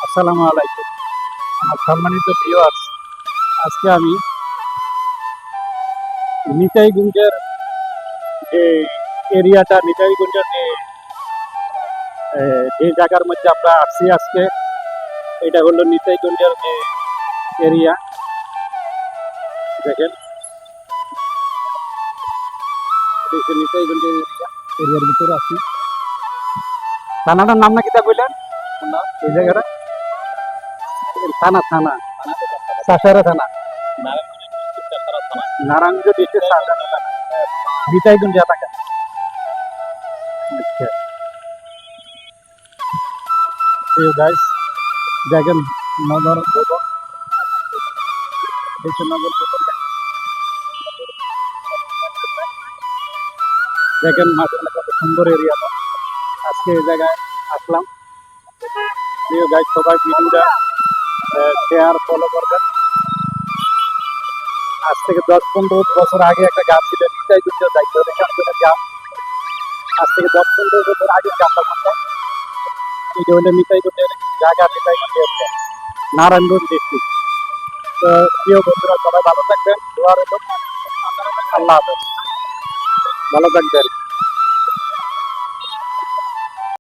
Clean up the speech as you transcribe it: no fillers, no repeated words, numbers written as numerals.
আসসালামু আলাইকুম আমার সম্মানিত ভিউয়ার্স। আজকে আমি নিতাইগঞ্জের যে এরিয়াটা, নিতাইগঞ্জের যে জায়গার মধ্যে আমরা আসছি আজকে, এটা হলো নিতাইগঞ্জের যে এরিয়া। দেখেন, নিতাইগঞ্জের এরিয়ার ভিতরে আছি। থানাটার নাম নাকি তা বললেন? এই জায়গাটা থানা থানা সাসারা থানা, নারায়ণগঞ্জ ডিস্ট্রিক্ট সাসারা থানা, নিতাইগঞ্জ এলাকা। আচ্ছা, গাইস দেখেন নগর ভবন, নগর ভবন দেখেন, মাসাল্লাহ কত সুন্দর এরিয়াটা। আজকে এই জায়গায় আসলাম। প্রিয় গাইস, সবাই ভিডিওটা শেয়ার ফলো করবেন। আজ থেকে 10-15 বছর আগে একটা গাছ ছিল, নিতাইগঞ্জের দায়িত্ব গাছ। আজ থেকে 10-15 বছর আগে গাছটা করতাম। এটা হলো নিতাইগঞ্জের জায়গা, নিতাইগঞ্জের নারায়ণগঞ্জ ডিস্ট্রিক্ট। তো প্রিয় বন্ধুরা, সবাই ভালো থাকবেন, দোয়া রইল। আল্লাহ হাফেজ, ভালো থাকবেন।